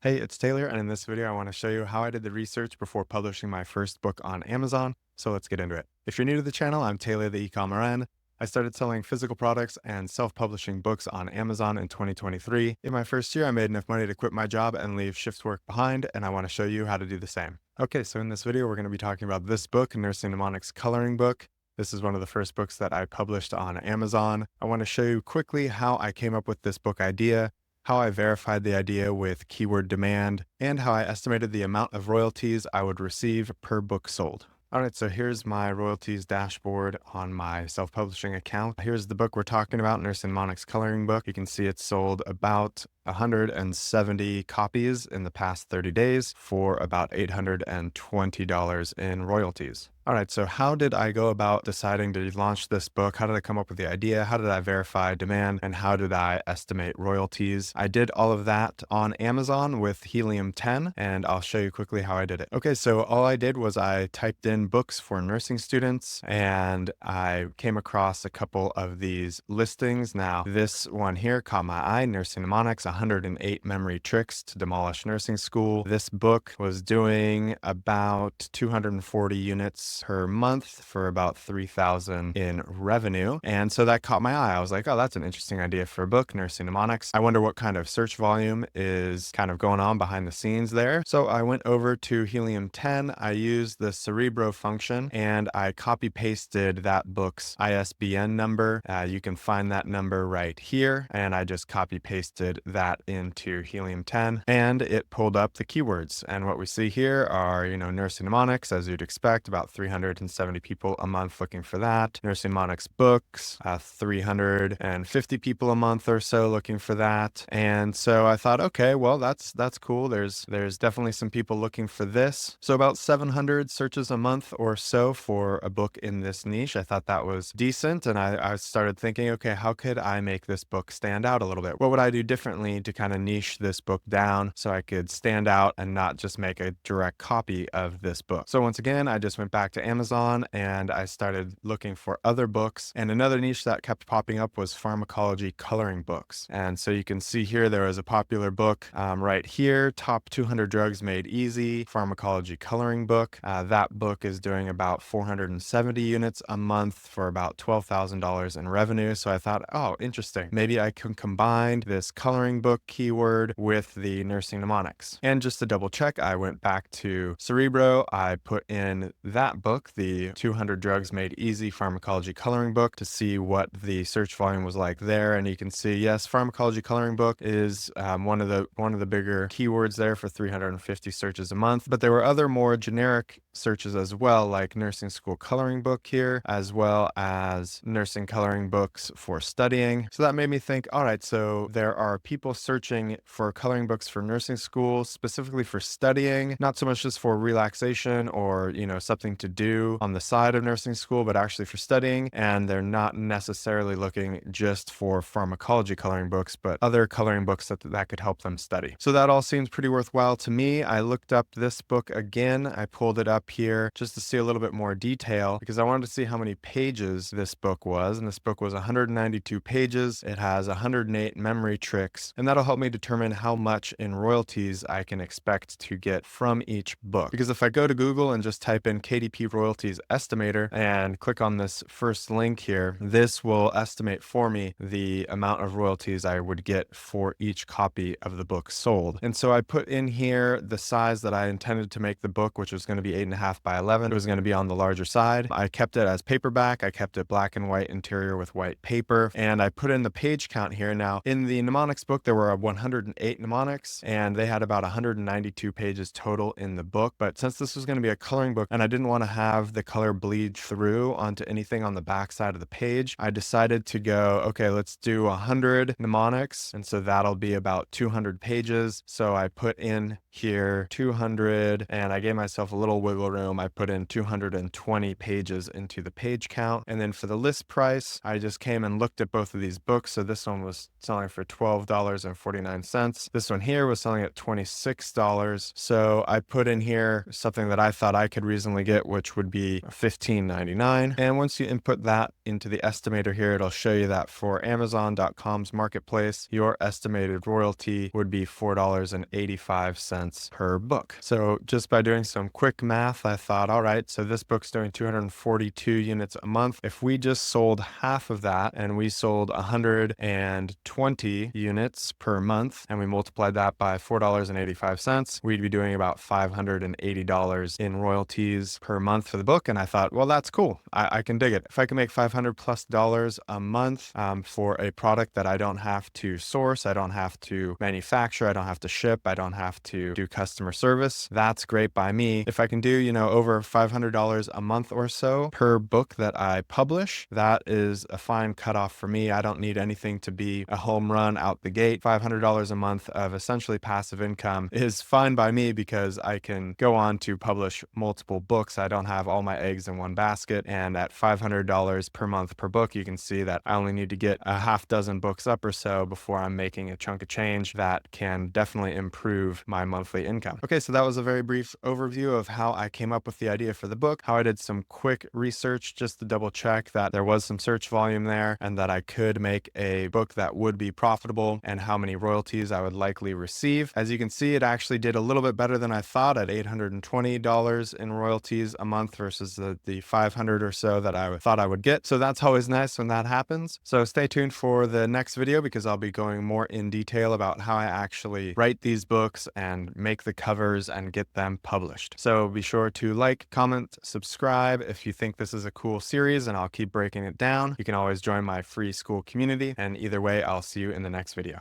Hey, it's Taylor, and in this video, I want to show you how I did the research before publishing my first book on Amazon. So let's get into it. If you're new to the channel, I'm Taylor the e-commerce. I started selling physical products and self-publishing books on Amazon in 2023. In my first year, I made enough money to quit my job and leave shift work behind, and I want to show you how to do the same. Okay, so in this video, we're going to be talking about this book, Nursing Mnemonics Coloring Book. This is one of the first books that I published on Amazon. I want to show you quickly how I came up with this book idea, how I verified the idea with keyword demand, and how I estimated the amount of royalties I would receive per book sold. All right, so here's my royalties dashboard on my self-publishing account. Here's the book we're talking about, Nursing Mnemonics Coloring Book. You can see it's sold about 170 copies in the past 30 days for about $820 in royalties. All right, so how did I go about deciding to launch this book? How did I come up with the idea? How did I verify demand? And how did I estimate royalties? I did all of that on Amazon with Helium 10, and I'll show you quickly how I did it. Okay, so all I did was I typed in books for nursing students, and I came across a couple of these listings. Now, this one here caught my eye, Nursing Mnemonics, 108 Memory Tricks to Demolish Nursing School. This book was doing about 240 units per month for about 3,000 in revenue. And so that caught my eye. I was like, oh, that's an interesting idea for a book, Nursing Mnemonics. I wonder what kind of search volume is kind of going on behind the scenes there. So I went over to Helium 10. I used the Cerebro function and I copy pasted that book's ISBN number. You can find that number right here. And I just copy pasted that into Helium 10 and it pulled up the keywords. And what we see here are, Nursing Mnemonics, as you'd expect, about 370 people a month looking for that. Nursing Mnemonics books, 350 people a month or so looking for that. And so I thought, okay, well, that's cool. There's definitely some people looking for this. So about 700 searches a month or so for a book in this niche. I thought that was decent. And I started thinking, okay, how could I make this book stand out a little bit? What would I do differently to kind of niche this book down so I could stand out and not just make a direct copy of this book? So once again, I just went back to Amazon and I started looking for other books. And another niche that kept popping up was pharmacology coloring books. And so you can see here, there was a popular book right here, Top 200 Drugs Made Easy, pharmacology coloring book. That book is doing about 470 units a month for about $12,000 in revenue. So I thought, oh, interesting. Maybe I can combine this coloring book keyword with the nursing mnemonics. And just to double check, I went back to Cerebro. I put in that book, the 200 Drugs Made Easy pharmacology coloring book, to see what the search volume was like there. And you can see, yes, pharmacology coloring book is one of the bigger keywords there for 350 searches a month. But there were other more generic searches as well, like nursing school coloring book here, as well as nursing coloring books for studying. So that made me think, all right, so there are people searching for coloring books for nursing school, specifically for studying, not so much just for relaxation or, something to do on the side of nursing school, but actually for studying. And they're not necessarily looking just for pharmacology coloring books, but other coloring books that could help them study. So that all seems pretty worthwhile to me. I looked up this book again. I pulled it up here just to see a little bit more detail because I wanted to see how many pages this book was. And this book was 192 pages. It has 108 memory tricks, and that'll help me determine how much in royalties I can expect to get from each book. Because if I go to Google and just type in KDP royalties estimator and click on this first link here, this will estimate for me the amount of royalties I would get for each copy of the book sold. And so I put in here the size that I intended to make the book, which was going to be 8.5 by 11. It was going to be on the larger side. I kept it as paperback. I kept it black and white interior with white paper, and I put in the page count here. Now, in the mnemonics book, there were 108 mnemonics, and they had about 192 pages total in the book. But since this was going to be a coloring book, and I didn't want to have the color bleed through onto anything on the back side of the page, I decided to go, okay, let's do 100 mnemonics. And so that'll be about 200 pages. So I put in here 200, and I gave myself a little wiggle wiggle room. I put in 220 pages into the page count. And then for the list price, I just came and looked at both of these books. So this one was selling for $12.49. This one here was selling at $26. So I put in here something that I thought I could reasonably get, which would be $15.99. And once you input that into the estimator here, it'll show you that for Amazon.com's marketplace, your estimated royalty would be $4.85 per book. So just by doing some quick math, I thought, all right, so this book's doing 242 units a month. If we just sold half of that and we sold 120 units per month and we multiplied that by $4.85, we'd be doing about $580 in royalties per month for the book. And I thought, well, that's cool. I can dig it. If I can make $500+ a month for a product that I don't have to source, I don't have to manufacture, I don't have to ship, I don't have to do customer service, that's great by me. If I can do, over $500 a month or so per book that I publish, that is a fine cutoff for me. I don't need anything to be a home run out the gate. $500 a month of essentially passive income is fine by me because I can go on to publish multiple books. I don't have all my eggs in one basket. And at $500 per month per book, you can see that I only need to get a half dozen books up or so before I'm making a chunk of change that can definitely improve my monthly income. Okay, so that was a very brief overview of how I came up with the idea for the book, how I did some quick research just to double check that there was some search volume there and that I could make a book that would be profitable, and how many royalties I would likely receive. As you can see, it actually did a little bit better than I thought at $820 in royalties a month versus the $500 or so that I thought I would get. So that's always nice when that happens. So stay tuned for the next video because I'll be going more in detail about how I actually write these books and make the covers and get them published. So be sure to like, comment, subscribe if you think this is a cool series, and I'll keep breaking it down. You can always join my free school community, and either way, I'll see you in the next video.